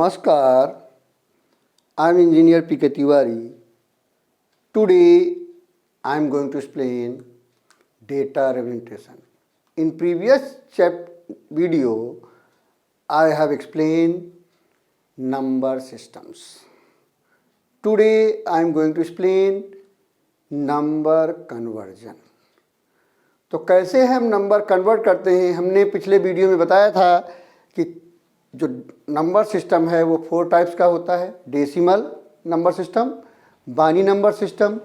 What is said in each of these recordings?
Namaskar, I am Engineer P.K. Tiwari. Today I am going to explain data representation. In previous video, I have explained number systems. Today I am going to explain number conversion. तो कैसे हम number convert करते हैं, हमने पिछले video में बताया था कि जो नंबर सिस्टम है वो 4 टाइप्स का होता है। Decimal number system, binary number system,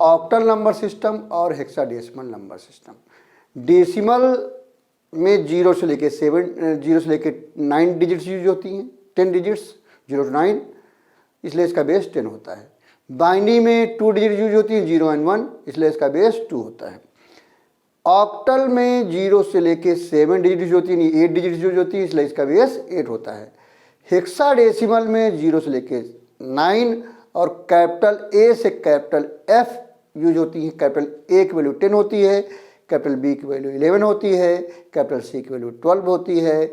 octal number system और हेक्साडेसिमल नंबर सिस्टम। डेसिमल में 0 से लेके 9 डिजिट्स यूज होती हैं, 10 डिजिट्स 0 to 9, इसलिए इसका बेस 10 होता है। बाइनरी में 2 डिजिट यूज होती हैं, 0 and 1, इसलिए इसका बेस 2 होता है। ऑक्टल में 0 से लेके 7 डिजिट होती है, 8 डिजिट यूज होती है, इसलिए इसका बेस 8 होता है। हेक्साडेसिमल में 0 से लेके 9 और कैपिटल ए से कैपिटल एफ यूज होती है। कैपिटल ए की वैल्यू 10 होती है, कैपिटल बी की वैल्यू 11 होती है, कैपिटल सी की वैल्यू 12 होती है,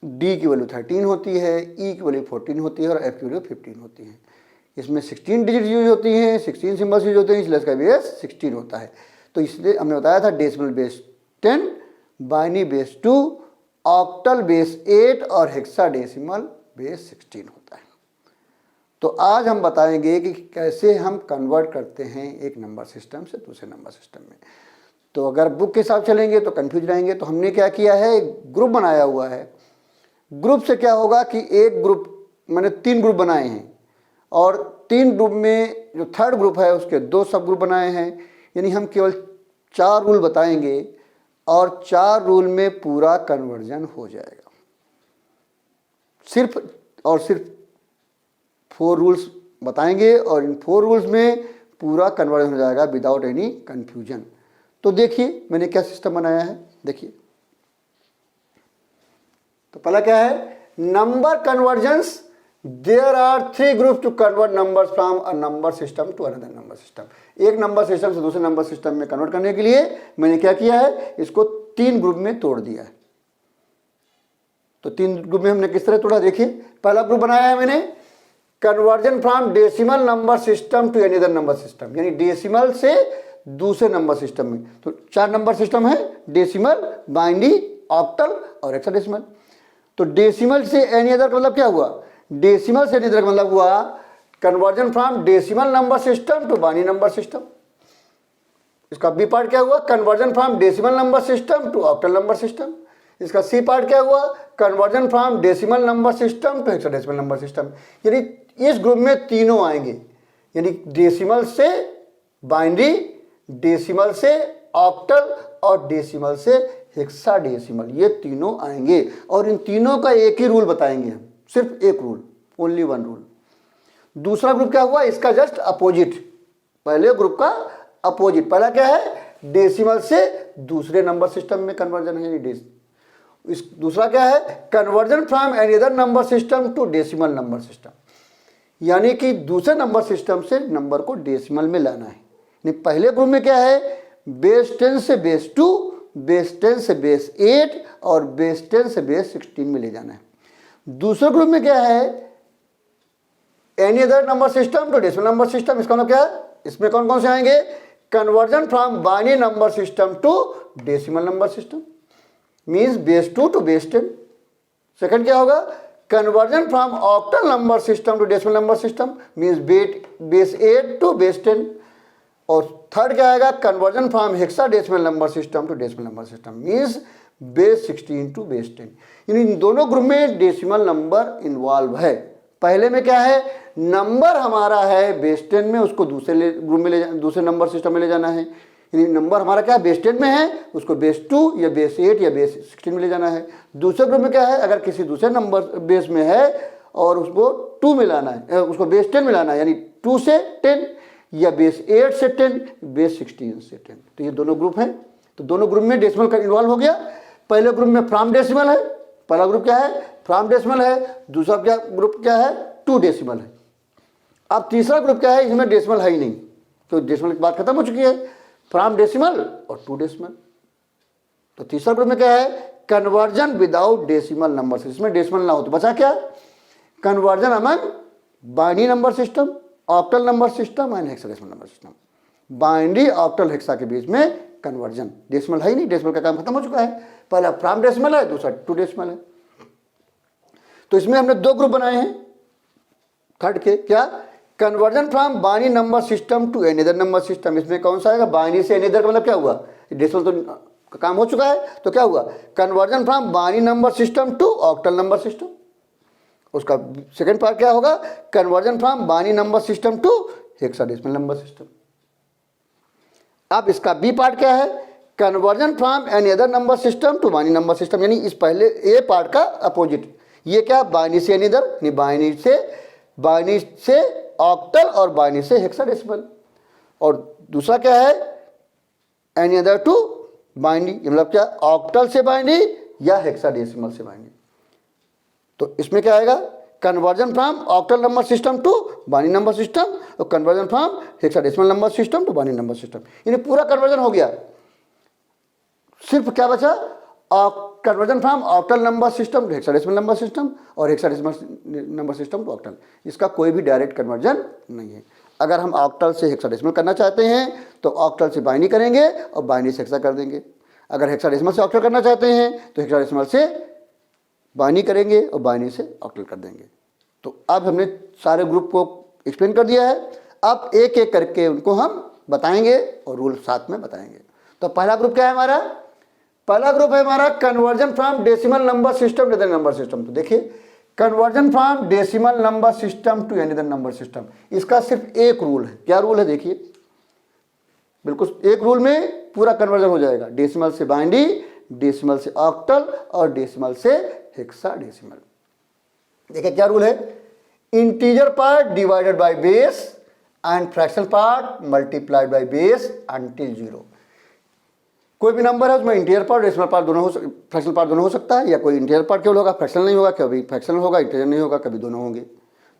डी की वैल्यू 13 होती है, ई की वैल्यू 14 होती है और एफ की वैल्यू 15 होती है। इसमें 16 डिजिट यूज होती हैं, 16 सिंबल्स यूज होते हैं, इसलिए इसका बेस 16 होता है। तो इसलिए हमने बताया था decimal base 10, binary base 2, octal base 8 और हेक्साडेसिमल बेस 16 होता है। तो आज हम बताएंगे कि कैसे हम कन्वर्ट करते हैं एक नंबर सिस्टम से दूसरे नंबर सिस्टम में। तो अगर बुक के हिसाब चलेंगे तो कंफ्यूज रहेंगे। तो हमने क्या किया है, एक ग्रुप बनाया हुआ है। ग्रुप से क्या होगा कि एक ग्रुप, मैंने 3 ग्रुप बनाए हैं और 3 ग्रुप में जो थर्ड ग्रुप है उसके 2 सब ग्रुप बनाए हैं। यानी हम केवल 4 रूल बताएंगे और 4 रूल में पूरा कन्वर्जन हो जाएगा। सिर्फ 4 रूल्स बताएंगे और इन 4 रूल्स में पूरा कन्वर्जन हो जाएगा विदाउट एनी कंफ्यूजन। तो देखिए मैंने क्या सिस्टम बनाया है, देखिए। तो पहला क्या है, number convergence. There are 3 groups to convert numbers from a number system to another number system. एक नंबर सिस्टम से दूसरे नंबर सिस्टम में कन्वर्ट करने के लिए मैंने क्या किया है, इसको 3 ग्रुप में तोड़ दिया है। तो 3 ग्रुप में हमने किस तरह तोड़ा, देखिए। पहला ग्रुप बनाया है मैंने conversion from decimal number system to any other number system, यानी डेसिमल से दूसरे नंबर सिस्टम में। तो 4 नंबर सिस्टम है, डेसिमल, बाइनरी, ऑक्टल और हेक्साडेसिमल। तो डेसिमल से एनी अदर का मतलब क्या हुआ, डेसिमल से एनी अदर का मतलब हुआ conversion from decimal number system to binary number system. इसका बी पार्ट क्या हुआ, conversion from decimal number system to octal number system. इसका सी पार्ट क्या हुआ, conversion from decimal number system to hexadecimal number system. यानी इस group में तीनों आएंगे, यानी डेसिमल से बाइनरी, डेसिमल से ऑक्टल और डेसिमल से हेक्साडेसिमल, ये तीनों आएंगे। और इन तीनों का एक ही रूल बताएंगे हम, सिर्फ एक रूल, ओनली 1 रूल। दूसरा ग्रुप क्या हुआ, इसका जस्ट अपोजिट, पहले ग्रुप का अपोजिट। पहला क्या है, डेसिमल से दूसरे नंबर सिस्टम में कन्वर्जन है। इस दूसरा क्या है, conversion from any other number system to decimal number system, यानी कि दूसरे नंबर सिस्टम से नंबर को डेसिमल में लाना है। पहले ग्रुप में क्या है, बेस 10 से बेस 2, बेस 10 से बेस 8 और बेस 10 से बेस 16 में ले जाना है। दूसरे ग्रुप में क्या है, any other number system to decimal number system. इसका मतलब क्या है, इसमें कौन कौन से आएंगे, conversion from binary number system to decimal number system, means base 2 to base 10। Second क्या होगा, conversion from octal number system to decimal number system, means base 8 to base 10। और थर्ड क्या आएगा, conversion from hexadecimal number system to decimal number system, means base 16 to base 10। यानी इन दोनों group में decimal number involve है। पहले में क्या है, नंबर हमारा है बेस 10 में, उसको दूसरे ग्रुप में दूसरे नंबर सिस्टम में ले जाना है। यानी नंबर हमारा क्या बेस 10 में है, उसको बेस 2 या बेस 8 या बेस 16 में ले जाना है। दूसरे ग्रुप में क्या है, अगर किसी दूसरे नंबर बेस में है और उसको 2 में लाना है, उसको बेस 10 में लाना है, यानी 2 से 10 या बेस 8 से 10, बेस 16 से 10। तो ये दोनों ग्रुप हैं। तो दोनों ग्रुप में डेसिमल का इन्वॉल्व हो गया। पहले ग्रुप में फ्रॉम डेसिमल है, पहला ग्रुप क्या है, फ्रॉम डेसिमल है। दूसरा ग्रुप क्या है, टू डेसिमल है। अब तीसरा ग्रुप क्या है, इसमें डेसिमल है ही नहीं, तो डेसिमल की बात खत्म हो चुकी है, फ्रॉम डेसिमल और टू डेसिमल। तो तीसरा ग्रुप में क्या है, कन्वर्जन विदाउट डेसिमल नंबर से, इसमें डेसिमल ना हो तो बचा क्या, conversion among binary number system, octal number system and hexadecimal number system. Binary octal hexa के बीच में कन्वर्जन, डेसिमल है ही नहीं, डेसिमल का काम खत्म हो चुका है। पहला प्राइम डेसिमल है, दूसरा 2 डेसिमल है। तो इसमें हमने 2 ग्रुप बनाए हैं थर्ड के, क्या? Conversion from binary number system to any other number system. इसमें कौन सा आएगा? बाइनरी से एनी अदर का मतलब क्या हुआ? डेसिमल तो का काम हो चुका है, तो क्या हुआ? Conversion from binary number system to octal number system. उसका सेकंड पार्ट क्या होगा? Conversion from binary number system to hexadecimal number system. अब इसका बी पार्ट क्या है? Conversion from any other number system to binary number system, यानी इस पहले ए पार्ट का अपोजिट। ये क्या? बाइनरी से एनी अदर, यानी बाइनरी से ऑक्टल और बाइनरी से हेक्साडेसिमल। और दूसरा क्या है? एनी अदर टू बाइनरी, मतलब क्या? ऑक्टल से बाइनरी या हेक्साडेसिमल से बाइनरी। तो इसमें क्या आएगा? Conversion from octal number system to binary number system और conversion from hexadecimal number system to binary number system. यानी पूरा कन्वर्जन हो गया, सिर्फ क्या बचा? Conversion from octal number system to hexadecimal number system और hexadecimal number system to octal. इसका कोई भी डायरेक्ट कन्वर्जन नहीं है। अगर हम ऑक्टल से हेक्साडेसिमल करना चाहते हैं तो ऑक्टल से बाइनरी करेंगे और बाइनरी से हेक्सा कर देंगे। अगर हेक्साडेसिमल से ऑक्टल करना चाहते हैं तो हेक्साडेसिमल से बाइनरी करेंगे और बाइनरी से ऑक्टल कर देंगे। तो अब हमने सारे ग्रुप को एक्सप्लेन कर दिया है। अब एक एक करके उनको हम बताएंगे और रूल साथ में बताएंगे। तो पहला ग्रुप क्या है हमारा? पहला ग्रुप है हमारा conversion from decimal number system to other number system. तो देखिए, conversion from decimal number system to any other number system, इसका सिर्फ एक रूल है। क्या रूल है? देखिए, बिल्कुल एक रूल में पूरा कन्वर्जन हो जाएगा। डेसिमल से बाइनरी, डेसिमल से ऑक्टल और डेसिमल से हेक्साडेसिमल। देखिए क्या रूल है? Integer part divided by base and fractional part multiplied by base until 0। कोई भी नंबर है उसमें इंटीजर पार्ट, डेसिमल पार्ट दोनों फ्रैक्शनल पार्ट दोनों हो सकता है, या कोई इंटीजर पार्ट केवल होगा, फ्रैक्शनल नहीं होगा, कभी फ्रैक्शनल होगा, इंटीजर नहीं होगा, कभी दोनों होंगे।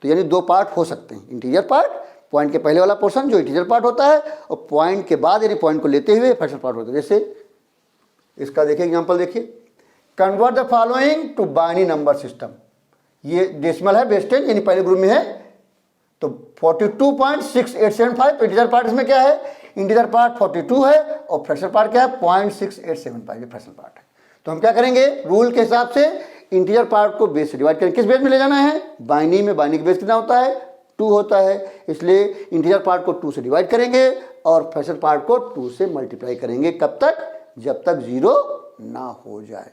तो यानी 2 पार्ट हो सकते हैं। इंटीजर पार्ट, पॉइंट के पहले वाला पोर्शन जो इंटीजर पार्ट होता है, और पॉइंट के बाद यानी पॉइंट को लेते हुए फ्रैक्शनल पार्ट होता है। जैसे इसका देखिए एग्जाम्पल, देखिए, convert the following to binary number system. ये डेसिमल है, बेस 10 यानी पहले ग्रुप में है, तो 42.6875। इंटीजर पार्ट इसमें क्या है? इंटीजर पार्ट 42 है और फ्रैक्शनल पार्ट क्या है? 0.6875, ये फ्रैक्शनल पार्ट है। तो हम क्या करेंगे? रूल के हिसाब से इंटीजर पार्ट को बेस से डिवाइड करेंगे। किस बेस में ले जाना है? बाइनरी में। बाइनरी का बेस कितना होता है? 2 होता है, इसलिए इंटीजर पार्ट को 2 से डिवाइड करेंगे और फ्रैक्शनल पार्ट को 2 से मल्टीप्लाई करेंगे। कब तक? जब तक 0 ना हो जाए।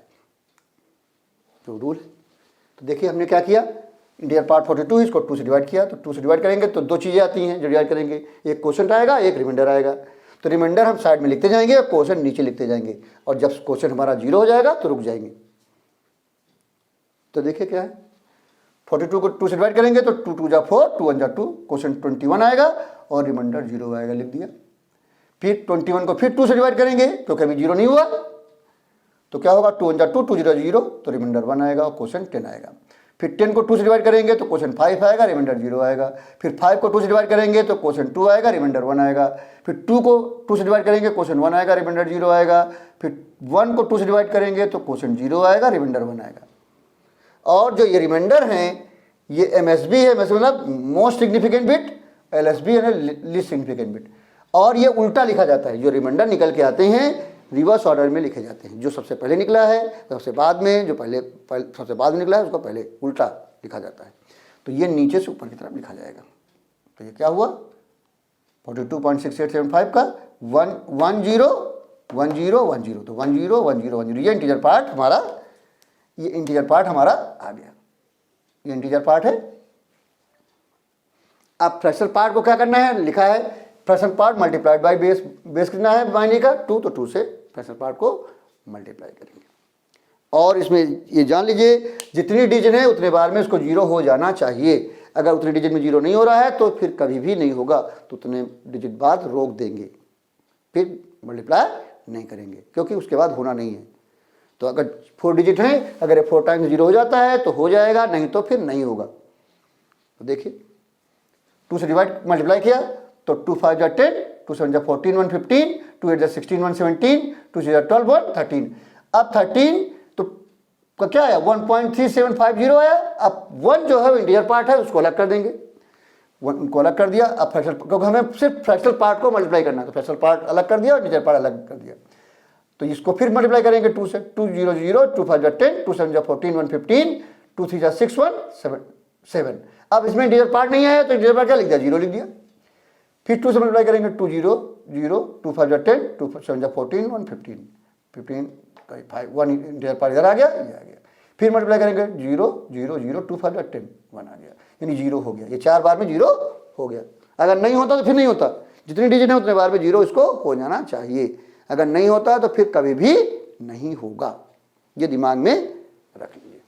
तो रूल है। तो देखिए हमने क्या किया, इंटीजर पार्ट 42, इसको 2 से डिवाइड किया। तो 2 से डिवाइड करेंगे तो 2 चीज़ें आती हैं जो डिवाइड करेंगे, एक क्वोशंट आएगा, एक रिमाइंडर आएगा। तो रिमाइंडर हम साइड में लिखते जाएंगे और क्वोशंट नीचे लिखते जाएंगे, और जब क्वोशंट हमारा 0 हो जाएगा तो रुक जाएंगे। तो देखिए क्या है, 42 को 2 से डिवाइड करेंगे तो 2 2 जा 4, 2 1 जा 2, क्वोशंट 21 आएगा और रिमाइंडर 0 आएगा, लिख दिया। फिर 21 को फिर 2 से डिवाइड करेंगे तो कभी 0 नहीं हुआ, तो क्या होगा? 2 1 जा 2, 2 0 0, तो रिमाइंडर 1 आएगा और क्वोशंट 10 आएगा। फिर 10 को 2 से डिवाइड करेंगे तो क्वोशंट 5 आएगा, रिमाइंडर 0 आएगा। फिर 5 को 2 से डिवाइड करेंगे तो क्वोशंट 2 आएगा, रिमाइंडर 1 आएगा। फिर 2 को 2 से डिवाइड करेंगे क्वोशंट 1 आएगा, रिमाइंडर 0 आएगा। फिर 1 को 2 से डिवाइड करेंगे तो क्वोशंट 0 आएगा, रिमाइंडर 1 आएगा। और जो ये रिमाइंडर हैं ये MSB है, मतलब मोस्ट सिग्निफिकेंट बिट, LSB है लिस्ट सिग्निफिकेंट बिट। और ये उल्टा लिखा जाता है, जो रिमाइंडर निकल के आते हैं रिवर्स ऑर्डर में लिखे जाते हैं। जो सबसे पहले निकला है सबसे बाद में, जो पहले सबसे बाद में निकला है उसको पहले उल्टा लिखा जाता है। तो ये नीचे से ऊपर की तरफ लिखा जाएगा। तो ये क्या हुआ? 42.6875 का 1 1 0 1 0 1 0, तो 1 0 1 0 1 0, ये इंटीजर पार्ट हमारा, ये इंटीजर पार्ट हमारा आ गया। ये इंटीजर पार्ट है। अब फ्रैक्शनल पार्ट को क्या करना है? लिखा है fractional part multiplied by base. Base कितना है बाइनरी का? 2, तो 2 से फ्रैक्शनल पार्ट को मल्टीप्लाई करेंगे। और इसमें ये जान लीजिए जितनी डिजिट है उतने बार में इसको 0 हो जाना चाहिए। अगर उतनी डिजिट में 0 नहीं हो रहा है तो फिर कभी भी नहीं होगा, तो उतने डिजिट बाद रोक देंगे, फिर मल्टीप्लाई नहीं करेंगे, क्योंकि उसके बाद होना नहीं है। तो अगर 4 डिजिट हैं, अगर 4 टाइम्स 0 हो जाता है तो हो जाएगा, नहीं तो फिर नहीं होगा। तो देखिए 2 से डिवाइड मल्टीप्लाई किया तो 2 5 जा 10, 2 7 जा 14 1 15, 2 8 जा 16 1 17, 2 6 जा 12 1 13। अब 13 तो का क्या आया 1.3750 आया। अब 1 जो है इंटीजर पार्ट है उसको अलग कर देंगे, 1 को अलग कर दिया। अब फ्रैक्शनल, क्योंकि हमें सिर्फ फ्रैक्शनल पार्ट को मल्टीप्लाई करना है तो फ्रैक्शनल पार्ट अलग कर दिया और इंटीजर पार्ट अलग कर दिया। तो इसको फिर मल्टीप्लाई करेंगे 2 से, 2 0 0, 2 5 10, 2 7 14 115, 2 3 6 1 7। अब इसमें इंटीजर पार्ट नहीं आया तो इंटीजर पार्ट क्या लिख दिया, 0 लिख दिया। फिर 2 से मल्टीप्लाई करेंगे 2 0 0, 2 5 10, 2 7 14 115, 15 5 1 इंटीजर पार्ट इधर आ गया, ये आ गया। फिर मल्टीप्लाई करेंगे 0 0 0, 2 5 10 1 आ गया, यानी 0 हो गया। ये 4 बार में 0 हो गया। अगर नहीं होता तो फिर नहीं होता, जितनी डिजिट है उतने बार में 0 इसको हो जाना चाहिए। अगर नहीं होता तो फिर कभी भी नहीं होगा, ये दिमाग में रख लीजिए।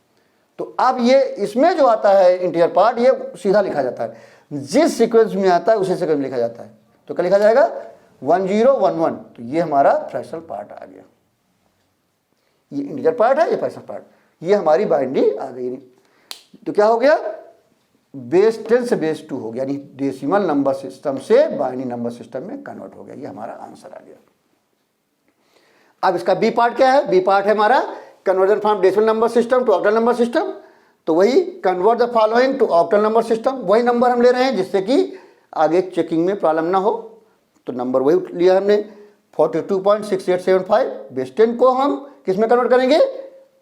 तो अब ये इसमें जो आता है इंटीजर पार्ट, ये सीधा लिखा जाता है, जिस सीक्वेंस में आता है उसी सीक्वेंस में लिखा जाता है। तो क्या लिखा जाएगा 1 0 1 1, तो ये हमारा फ्रैक्शनल पार्ट आ गया। ये इंटीजर पार्ट है, ये फ्रैक्शनल पार्ट, ये हमारी बाइनरी आ गई। तो क्या हो गया, बेस 10 से बेस 2 हो गया, यानी डेसिमल नंबर सिस्टम से बाइनरी नंबर सिस्टम में कन्वर्ट हो गया। ये हमारा आंसर आ गया। अब इसका बी पार्ट क्या है, बी पार्ट है हमारा conversion from decimal number system to octal number system. तो वही convert the following to octal number system, वही नंबर हम ले रहे हैं जिससे कि आगे चेकिंग में प्रॉब्लम ना हो। तो नंबर वही लिया हमने 42.6875। बेस 10 को हम किस में कन्वर्ट करेंगे,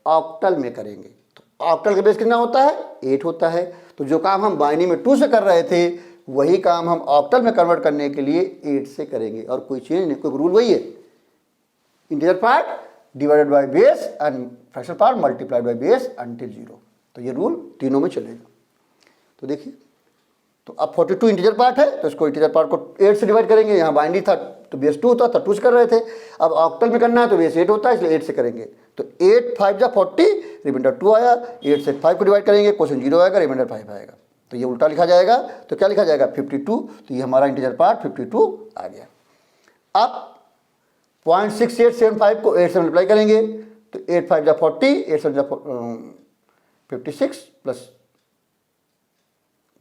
ऑक्टल में करेंगे। तो ऑक्टल का बेस कितना होता है, 8 होता है। तो जो काम हम बाइनरी में 2 से कर रहे थे वही काम हम ऑक्टल में कन्वर्ट करने के लिए 8 से करेंगे, और कोई चेंज नहीं, कोई रूल वही है, integer part divided by base and fractional part multiplied by base until 0। तो ये रूल तीनों में चलेगा। तो देखिए, तो अब 42 इंटीजर पार्ट है तो इसको इंटीजर पार्ट को 8 से डिवाइड करेंगे। यहाँ बाइनरी था तो बेस 2 होता था, 2 से कर रहे थे। अब ऑक्टल में करना है तो बेस 8 होता है, इसलिए 8 से करेंगे। तो 8 5 जा 40, रिमाइंडर 2 आया। 8 से 5 को डिवाइड करेंगे, क्वेश्चन 0 आएगा, रिमाइंडर 5 आएगा। तो ये उल्टा लिखा जाएगा। तो क्या लिखा जाएगा 52। तो ये हमारा इंटीजर पार्ट 52 आ गया। अब 0.6875 को 8 से मल्टीप्लाई करेंगे तो 8 5 जा 40, 8 7 जा 56 प्लस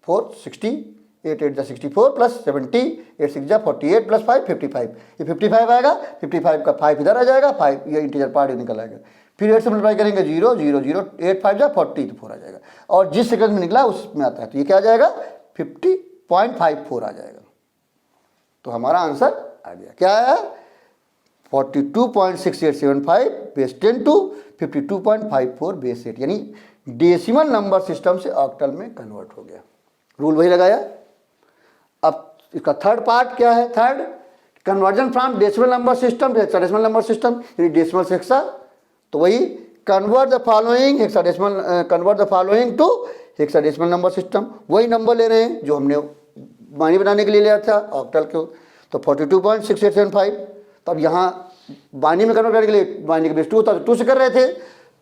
4 60, 8 8 जा 64 प्लस 70, 8 6 जा 48 प्लस 5 55। ये 55 आएगा, 55 का 5 इधर आ जाएगा, 5 ये इंटीजर पार्ट निकल आएगा। फिर 8 से मल्टीप्लाई करेंगे 0 0 0, 8 5 जा 40 तो 4 आ जाएगा, और जिस सेकंड में निकला उसमें आता है तो ये क्या आ जाएगा 50.54 आ जाएगा। तो हमारा आंसर आ गया, क्या आया 42.6875 बेस 10 टू 52.54 बेस 8, यानी डेसिमल नंबर सिस्टम से ऑक्टल में कन्वर्ट हो गया। रूल वही लगाया। अब इसका थर्ड पार्ट क्या है, third conversion from decimal number system to hexadecimal number system, यानी डेसिमल से हेक्सा। तो वही convert the following hexadecimal, convert the following to hexadecimal number system. वही नंबर ले रहे हैं जो हमने बाइनरी बनाने के लिए लिया था ऑक्टल को। तो 42.6875। तब यहाँ बाइनरी में कन्वर्ट करने के लिए बाइनरी का बेस 2 होता है तो 2 से कर रहे थे।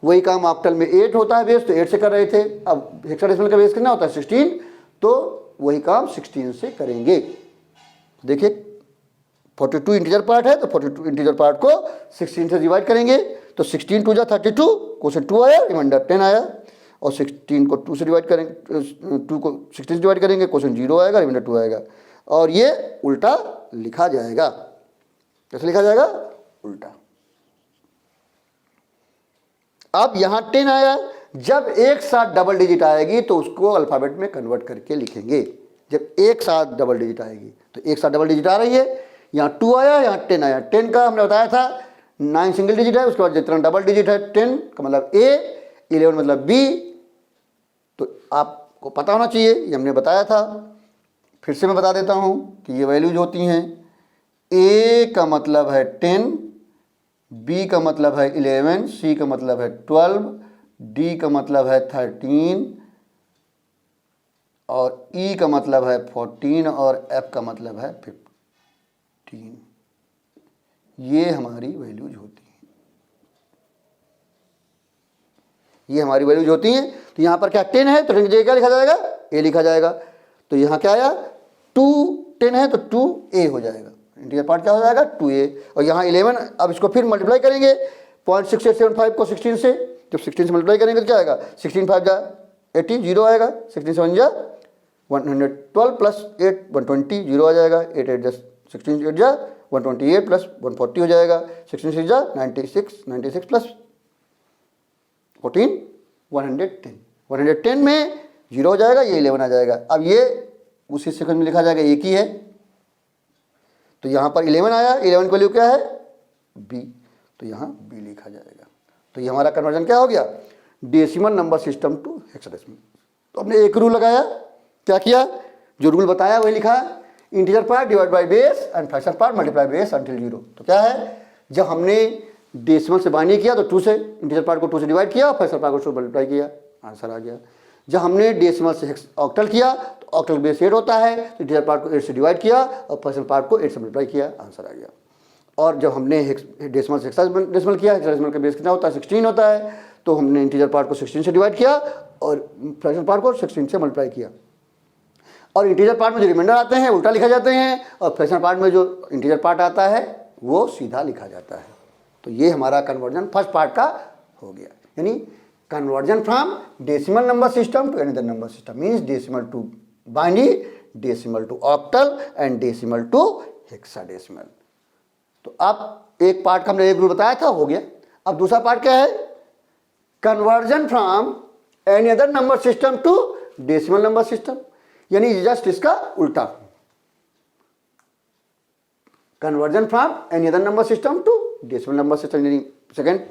वही काम ऑक्टल में 8 होता है बेस, तो 8 से कर रहे थे। अब हेक्साडेसिमल का बेस कितना होता है 16, तो वही काम 16 से करेंगे। देखिए 42 इंटीजर पार्ट है तो 42 इंटीजर पार्ट को 16 से डिवाइड करेंगे तो 16 2 जा 32, क्वेश्चन 2 आया, रिमाइंडर 10 आया। और 16 को 2 से डिवाइड करेंगे, 2 को 16 से डिवाइड करेंगे, क्वेश्चन 0 आएगा, रिमाइंडर 2 आएगा। और ये उल्टा लिखा जाएगा। कैसे लिखा जाएगा, उल्टा। अब यहां 10 आया, जब एक साथ डबल डिजिट आएगी तो उसको अल्फाबेट में कन्वर्ट करके लिखेंगे। जब एक साथ डबल डिजिट आएगी तो एक साथ डबल डिजिट आ रही है, यहाँ 2 आया, यहाँ 10 आया। 10 का हमने बताया था 9 सिंगल डिजिट है, उसके बाद जितना डबल डिजिट है 10 का मतलब A, 11 मतलब B। तो आपको पता होना चाहिए, ये हमने बताया था। फिर से मैं बता देता हूँ कि ये वैल्यूज होती हैं। A का मतलब है 10, B का मतलब है 11, C का मतलब है 12, D का मतलब है 13, और E का मतलब है 14, और F का मतलब है 15। ये हमारी वैल्यूज होती हैं, ये हमारी वैल्यूज होती हैं। तो यहाँ पर क्या 10 है तो 10 की जगह क्या लिखा जाएगा, A लिखा जाएगा। तो यहाँ क्या आया 2, 10 है तो 2A हो जाएगा, इंटीजर पार्ट क्या हो जाएगा 2A। और यहाँ 11, अब इसको फिर मल्टीप्लाई करेंगे 0.6875 को 16 से। जब 16 से मल्टीप्लाई करेंगे तो क्या आएगा 16 5 जा 80, 0 आएगा। 16 7 जा 112 प्लस 8 120, 0 आ जाएगा। 8 8 जा 16 8 जा 128 प्लस 140 हो जाएगा। 16 6 जा 96, 96 प्लस 14 110 110 में 0 हो जाएगा, ये 11 आ जाएगा। अब ये उसी सेकंड में लिखा जाएगा, एक ही है, तो यहाँ पर 11 आया, 11 की वैल्यू क्या है b, तो यहाँ b लिखा जाएगा। तो ये हमारा कन्वर्जन क्या हो गया, decimal number system to hexadecimal. तो हमने एक रूल लगाया, क्या किया, जो रूल बताया वही लिखा, integer part divide by base and fraction part multiply base until 0। तो क्या है, जब हमने डेसिमल से बाइंडिंग किया तो 2 से इंटीजर पार्ट को 2 से डिवाइड किया, फ्रैक्शन पार्ट को 2 मल्टीप्लाई किया, आंसर आ गया। जब हमने डेसिमल से ऑक्टल किया तो ऑक्टल बेस 8 होता है, तो इंटीजर पार्ट को 8 से डिवाइड किया और फ्रैक्शन पार्ट को 8 से मल्टीप्लाई किया, आंसर आ गया। और जब हमने डेसिमल से हेक्साडेसिमल किया, हेक्साडेसिमल का बेस कितना होता है 16 होता है, तो हमने इंटीजर पार्ट को 16 से डिवाइड किया और फ्रैक्शन पार्ट को 16 से मल्टीप्लाई किया। और इंटीजर पार्ट में जो रिमाइंडर आते हैं उल्टा लिखा जाते हैं, और फ्रैक्शन पार्ट में जो इंटीजर पार्ट आता है वो सीधा लिखा जाता है। तो ये हमारा कन्वर्जन फर्स्ट पार्ट का हो गया, यानी conversion from decimal number system to another number system means decimal to binary, decimal to octal and decimal to hexadecimal. तो अब एक पार्ट का हमने एक रूल बताया था, हो गया। अब दूसरा पार्ट क्या है, conversion from any other number system to decimal number system, यानी जस्ट इसका उल्टा, conversion from any other number system to decimal number system. यानी सेकंड,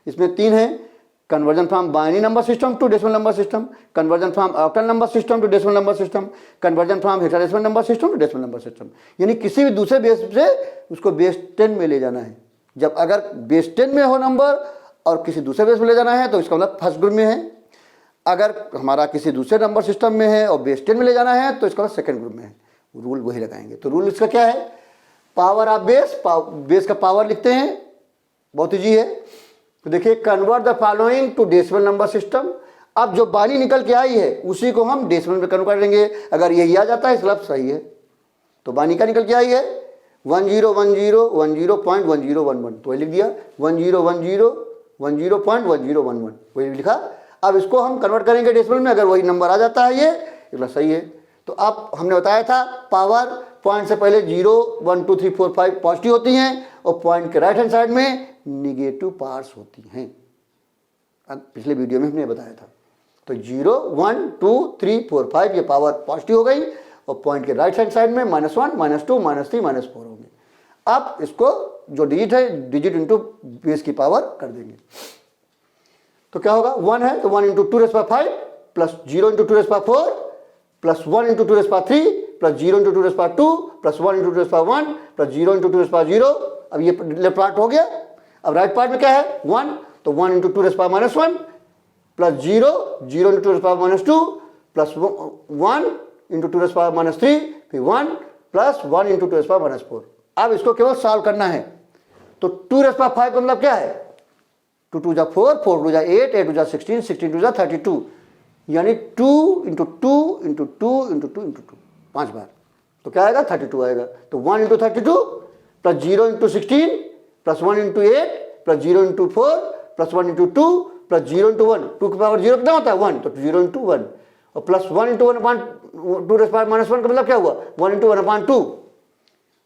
इसमें 3 है, conversion from binary number system to decimal number system, conversion from octal number system to decimal number system, conversion from hexadecimal number system to decimal number system. यानी किसी भी दूसरे base से उसको base 10 में ले जाना है। जब अगर बेस 10 में हो नंबर और किसी दूसरे बेस में ले जाना है तो इसका मतलब फर्स्ट ग्रुप में है, अगर हमारा किसी दूसरे नंबर सिस्टम में है और बेस 10 में ले जाना है तो इसका मतलब सेकंड ग्रुप में है। रूल वही लगाएंगे। तो रूल इसका क्या है, पावर ऑफ बेस, बेस का पावर लिखते हैं, बहुत ईजी है। तो देखिए, convert the following to decimal number system. अब जो बानी निकल के आई है उसी को हम डेसिमल में कन्वर्ट करेंगे। अगर यही आ जाता है इसका मतलब सही है। तो बानी का निकल के आई है 101010.1011, तो वही लिख दिया 101010.1011, वही लिखा। अब इसको हम कन्वर्ट करेंगे डेसिमल में, अगर वही नंबर आ जाता है ये इतना सही है। तो अब हमने बताया था पावर पॉइंट से पहले 0 1 2 3 4 5 पॉजिटिव होती हैं और पॉइंट के राइट हैंड साइड में निगेटिव पार्ट्स होती हैं। अब पिछले वीडियो में हमने बताया था। तो 0 1 2 3 4 5 ये पावर पॉजिटिव हो गई और पॉइंट के राइट हैंड साइड में -1 -2 -3 -4 होंगे। अब इसको जो डिजिट है, डिजिट इंटू बेस की पावर कर देंगे। तो क्या होगा, 1 है तो 1 × 2⁵ plus 0 × 2⁴ plus 1 × 2⁵ plus 0 × 2⁵2 plus 1 × 2⁵1 plus 0 × 2⁵0। अब ये लेफ्ट पार्ट हो गया। अब राइट पार्ट में क्या है 1, तो 1 × 2⁻1 प्लस 0 0 × 2⁻2 प्लस 1 × 2⁻3 फिर 1 प्लस 1 × 2⁻4। अब इसको केवल सॉल्व करना है। तो 2⁵ का मतलब क्या है, 2 2 4 4 2 8 8 2 16 16 2 32, यानी 2 × 2 × 2 × 2 × 2 5 बार। तो क्या आएगा 32 आएगा। तो 1 × 32 plus 0 × 16 plus 1 × 8 plus 0 × 4 plus 1 × 2 plus 0 × 1, 2 की पावर 0 कितना होता है 1, तो 0 × 1 और प्लस 1 × 1/2 का मतलब क्या हुआ 1 × 1/2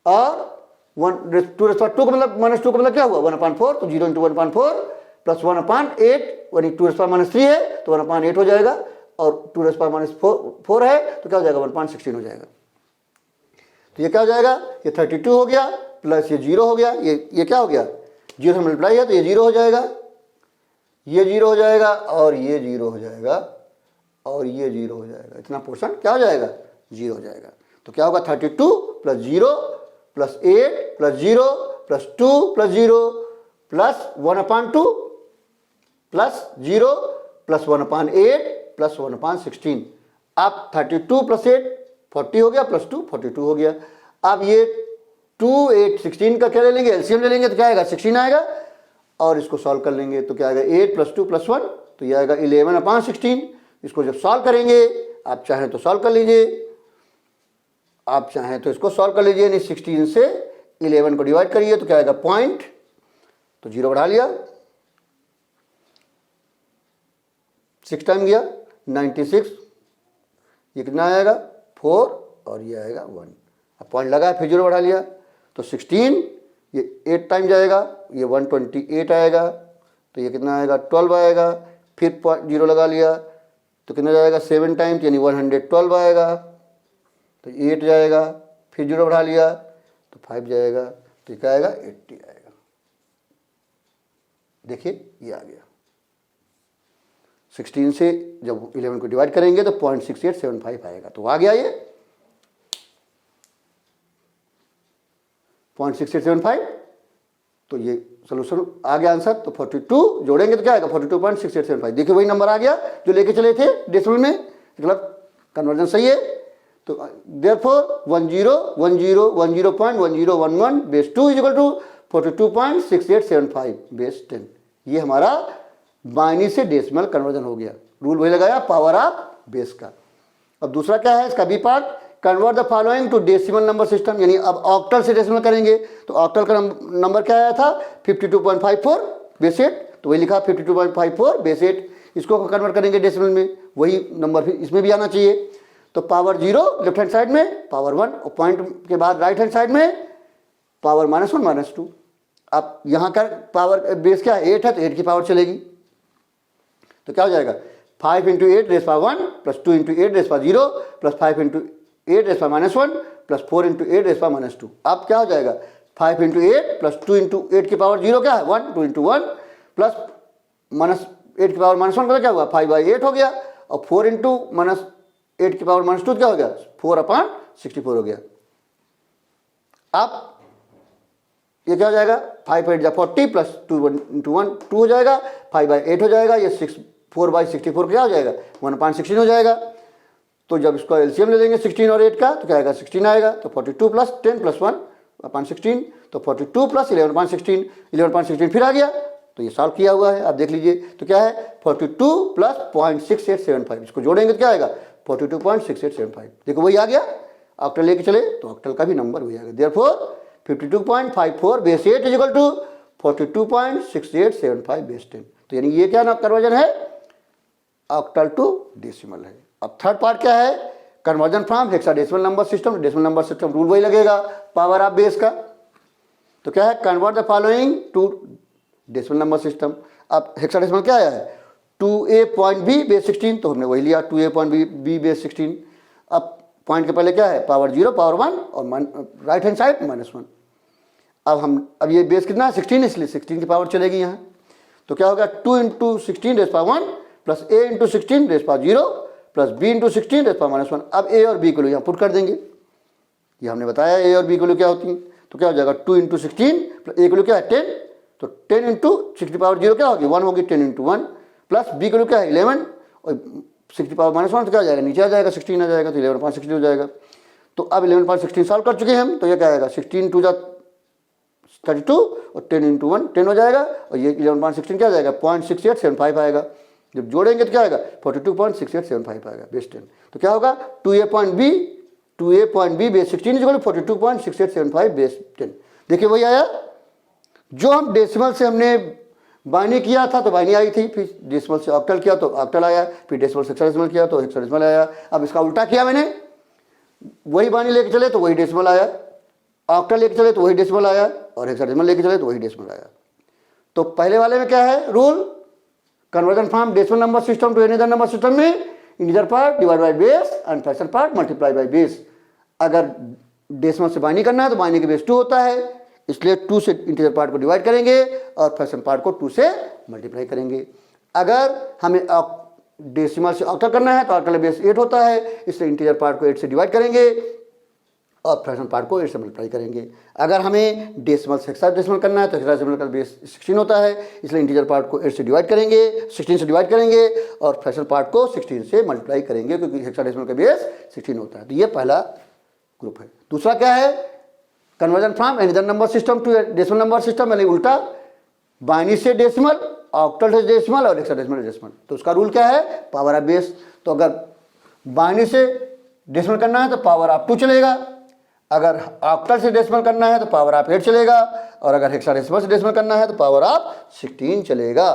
और 2⁻2 का मतलब -2 का मतलब क्या हुआ 1/4, तो 0 × 1/4 प्लस 1/8 यानी 2⁻³ है तो 1/8 हो जाएगा और 2⁻4 है तो क्या हो जाएगा 1/16 हो जाएगा। तो ये क्या हो जाएगा, ये 32 हो गया प्लस ये 0 हो गया, ये क्या हो गया 0 से मल्टीप्लाई है तो ये 0 हो जाएगा, ये 0 हो जाएगा और ये 0 हो जाएगा और ये 0 हो जाएगा। इतना पोर्शन क्या हो जाएगा 0 हो जाएगा। तो क्या होगा 32 plus 0 plus 8 plus 0 plus 2 plus 0 plus 1/2 plus 0 plus 1/8 plus 1/16। अब 32 प्लस 8 40 हो गया प्लस 2 42 हो गया। अब ये 2 8 16 का क्या ले लेंगे, एलसीएम ले लेंगे तो क्या आएगा 16 आएगा और इसको सॉल्व कर लेंगे तो क्या आएगा 8 + 2 + 1 तो ये आएगा 11/16। इसको जब सॉल्व करेंगे, आप चाहें तो सॉल्व कर लीजिए, आप चाहें तो इसको सॉल्व कर लीजिए, नहीं 16 से 11 को डिवाइड करिए तो क्या आएगा पॉइंट, तो 0 बढ़ा लिया, 6 टाइम गया 96, ये कितना आएगा 4 और ये आएगा 1। अब पॉइंट लगा फिर 0 बढ़ा लिया तो 16, ये 8 टाइम जाएगा, ये 128 आएगा तो ये कितना आएगा 12 आएगा, फिर 0 लगा लिया तो कितना जाएगा 7 टाइम्स यानी 112 आएगा, तो 8 जाएगा, फिर 0 बढ़ा लिया तो 5 जाएगा, तो क्या आएगा 80 आएगा। देखिए ये आ गया। 16 से जब 11 को डिवाइड करेंगे तो 0.6875 आएगा, तो आ गया ये 0.6875। तो ये सोल्यूशन आ गया आंसर। तो 42 जोड़ेंगे तो क्या आएगा 42.6875। देखिए वही नंबर आ गया जो लेके चले थे डेसिमल में, मतलब कन्वर्जन सही है। तो therefore 101010.1011 base 2 is equal to 42.6875 base 10। ये हमारा बाइनरी से डेसिमल कन्वर्जन हो गया। रूल वही लगाया पावर ऑफ बेस का। अब दूसरा क्या है इसका B part, convert the following to decimal number system, यानी अब ऑक्टल से डेसिमल करेंगे। तो ऑक्टल का नंबर क्या आया था 52.54 बेस 8, तो वही लिखा 52.54 बेस 8। इसको कन्वर्ट करेंगे डेसिमल में, वही नंबर फिर इसमें भी आना चाहिए। तो पावर 0 लेफ्ट हैंड साइड में, पावर 1 और पॉइंट के बाद राइट हैंड साइड में पावर -1 -2। अब यहाँ का पावर बेस क्या है 8 है, तो 8 की पावर चलेगी, तो क्या हो जाएगा 5 × 8 rays power 1 plus 2 × 8 rays power 0 plus 5 × 8 rays power -1 plus 4 × 8 rays power -2। अब क्या हो जाएगा 5 × 8 प्लस 2 × 8 की पावर 0 क्या है 1, 2 × 1 प्लस -8 की पावर -1 का क्या हुआ 5/8 हो गया, और 4 × -8 की पावर -2 क्या हो गया 4/64 हो गया। अब ये क्या हो जाएगा 5 × 8 40 प्लस 2 × 1 2 हो जाएगा, 5/8 हो जाएगा, ये 4/64 क्या हो जाएगा 1/16 हो जाएगा। तो जब इसको एलसीएम ले लेंगे 16 और 8 का तो क्या आएगा 16 आएगा। तो 42 प्लस 10 प्लस 1/16, तो 42 प्लस 11/16, 11/16 फिर आ गया। तो ये सॉल्व किया हुआ है, आप देख लीजिए। तो क्या है 42 प्लस 0.6875, इसको जोड़ेंगे तो क्या आएगा 42.6875। देखो वही आ गया। ऑक्टल लेके चले तो ऑक्टल का भी नंबर वही आ गया। Therefore 52.54 base 8 is equal to 42.6875 base 10। तो यानी ये क्या ना कन्वर्जन है ऑक्टल टू डेसिमल है। अब थर्ड पार्ट क्या है conversion from hexadecimal number system to decimal number system. Rule वही लगेगा पावर ऑफ बेस का। तो क्या है convert the following to decimal number system. अब हेक्साडेसिमल क्या आया है 2a.b बेस 16, तो हमने वही लिया 2a.b बेस 16। अब पॉइंट के पहले क्या है पावर 0 पावर 1 और राइट हैंड साइड -1। अब ये बेस कितना है 16, इसलिए 16 की पावर चलेगी यहाँ। तो क्या होगा 2 × 16 rays power 1 plus a × 16 rays power 0 plus b × 16 rays power -1। अब a और b को यहाँ पुट कर देंगे, ये हमने बताया a और b को क्या होती है। तो क्या हो जाएगा 2 × 16 प्लस a को क्या है 10, तो 10 × 6 की पावर 0 क्या होगी 1 होगी, 10 × 1 प्लस b को क्या है 11 और 6 की पावर -1 तो क्या आ जाएगा नीचे आ जाएगा 16 आ जाएगा, तो 11.16 हो जाएगा। तो अब 11.16 सॉल्व कर चुके हैं हम। तो ये क्या आएगा 16 × 2 = 32 और 10 × 1 10 हो जाएगा, और ये 11.16 क्या आ जाएगा 0.6875 आएगा। जब जोड़ेंगे तो क्या आएगा 42.6875 आएगा बेस 10। तो क्या होगा 2a.b base 16 is equal to 42.6875 base 10। देखिए वही आया जो हम डेसिमल से हमने बाइनरी किया था, तो बाइनरी आई थी, फिर डेसिमल से ऑक्टल किया तो ऑक्टल आया, फिर डेसिमल से हेक्साडेसिमल किया तो हेक्साडेसिमल आया। अब इसका उल्टा किया मैंने, वही बाइनरी लेके चले तो वही डेसिमल आया, ऑक्टल लेके चले तो वही डेसिमल आया, और हेक्साडेसिमल लेके चले तो वही डेसिमल आया। तो पहले वाले में क्या है rule conversion from decimal number system to any other number system में integer part divide by base and fraction part multiply by base. अगर डेसिमल से बाइनरी करना है तो बाइनरी के बेस 2 होता है, इसलिए 2 से इंटीजर पार्ट को डिवाइड करेंगे और फ्रैक्शन पार्ट को 2 से मल्टीप्लाई करेंगे। अगर हमें डेसिमल से ऑक्टल करना है तो ऑक्टल बेस 8 होता है, इसलिए इंटीजर पार्ट को 8 से डिवाइड करेंगे और फ्रैक्शन पार्ट को 8 से मल्टीप्लाई करेंगे। अगर हमें डेसिमल से हेक्साडेसिमल करना है तो हेक्साडेसिमल का बेस 16 होता है, इसलिए इंटीजर पार्ट को 8 से डिवाइड करेंगे 16 से डिवाइड करेंगे और फ्रैक्शन पार्ट को 16 से मल्टीप्लाई करेंगे, क्योंकि हेक्साडेसिमल का बेस 16 होता है। तो ये पहला ग्रुप है। दूसरा क्या है conversion from any other number system to decimal number system, यानी उल्टा बाइनरी से डेसिमल, ऑक्टल से डेसिमल और हेक्साडेसिमल डेसिमल। तो उसका रूल क्या है पावर ऑफ बेस। तो अगर बाइनरी से डेसिमल करना है तो पावर ऑफ 2 चलेगा, अगर ऑक्टल से डेसिमल करना है तो पावर ऑफ 8 चलेगा, और अगर हेक्साडेसिमल से डेसिमल करना है तो पावर ऑफ 16 चलेगा।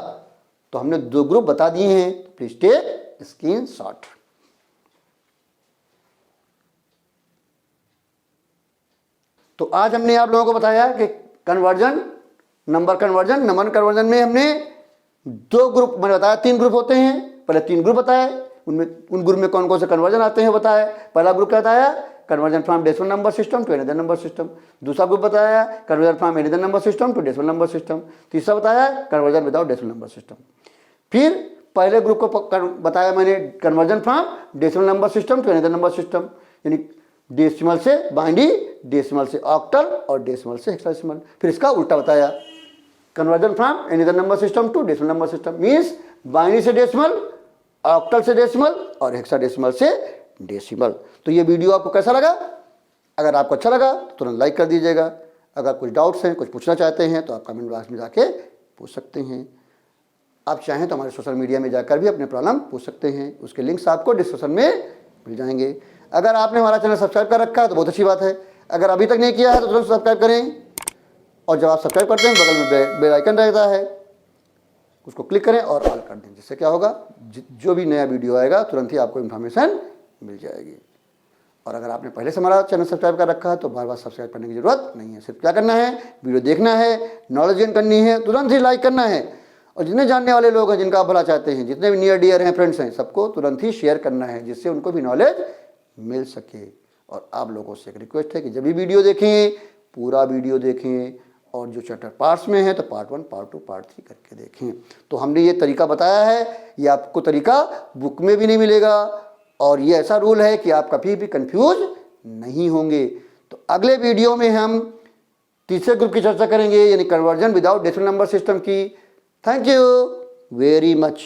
तो हमने 2 ग्रुप बता दिए हैं, प्लीज टेक स्क्रीनशॉट। तो आज हमने आप लोगों को बताया कि कन्वर्जन, नंबर कन्वर्जन में हमने दो ग्रुप मैंने बताया, 3 ग्रुप होते हैं, पहले 3 ग्रुप बताए, उनमें उन ग्रुप में कौन कौन से कन्वर्जन आते हैं बताया। पहला ग्रुप क्या बताया, conversion from decimal number system to another number system. दूसरा ग्रुप बताया conversion from another number system to decimal number system. तीसरा बताया conversion without decimal number system. फिर पहले ग्रुप को बताया मैंने conversion from decimal number system to another number system, यानी डेसिमल से बाइनरी, डेसिमल से ऑक्टल और डेसिमल से हेक्साडेसिमल। फिर इसका उल्टा बताया, conversion from another number system to decimal number system means binary से डेसिमल, ऑक्टल से डेसिमल और हेक्साडेसिमल से डेसिमल। तो ये वीडियो आपको कैसा लगा? अगर आपको अच्छा लगा तो तुरंत लाइक कर दीजिएगा। अगर कुछ डाउट्स हैं, कुछ पूछना चाहते हैं तो आप कमेंट बॉक्स में जाके पूछ सकते हैं। आप चाहें तो हमारे सोशल मीडिया में जाकर भी अपने प्रॉब्लम पूछ सकते हैं, उसके लिंक्स आपको डिस्क्रिप्शन में मिल जाएंगे। अगर आपने हमारा चैनल सब्सक्राइब कर रखा है तो बहुत अच्छी बात है, अगर अभी तक नहीं किया है तो तुरंत सब्सक्राइब करें। और जब आप सब्सक्राइब करते हैं बगल में बेल आइकन रहता है, उसको क्लिक करें और ऑल कर दें, जिससे क्या होगा, जो भी नया वीडियो आएगा तुरंत ही आपको इन्फॉर्मेशन मिल जाएगी। और अगर आपने पहले से हमारा चैनल सब्सक्राइब कर रखा है तो बार बार सब्सक्राइब करने की जरूरत नहीं है। सिर्फ क्या करना है, वीडियो देखना है, नॉलेज गेन करनी है, तुरंत ही लाइक करना है। और जितने जानने वाले लोग हैं, जिनका आप भला चाहते हैं, जितने भी नियर डियर हैं, फ्रेंड्स हैं, सबको तुरंत ही शेयर करना है, जिससे उनको भी नॉलेज मिल सके। और आप लोगों से एक रिक्वेस्ट है कि जब भी वीडियो देखें पूरा वीडियो देखें, और जो चैप्टर पार्ट्स में है तो पार्ट 1, पार्ट 2, पार्ट 3 करके देखें। तो हमने ये तरीका बताया है, ये आपको तरीका बुक में भी नहीं मिलेगा, और ये ऐसा रूल है कि आप कभी भी कंफ्यूज नहीं होंगे। तो अगले वीडियो में हम तीसरे ग्रुप की चर्चा करेंगे, यानी conversion without decimal number system की। Thank you very much.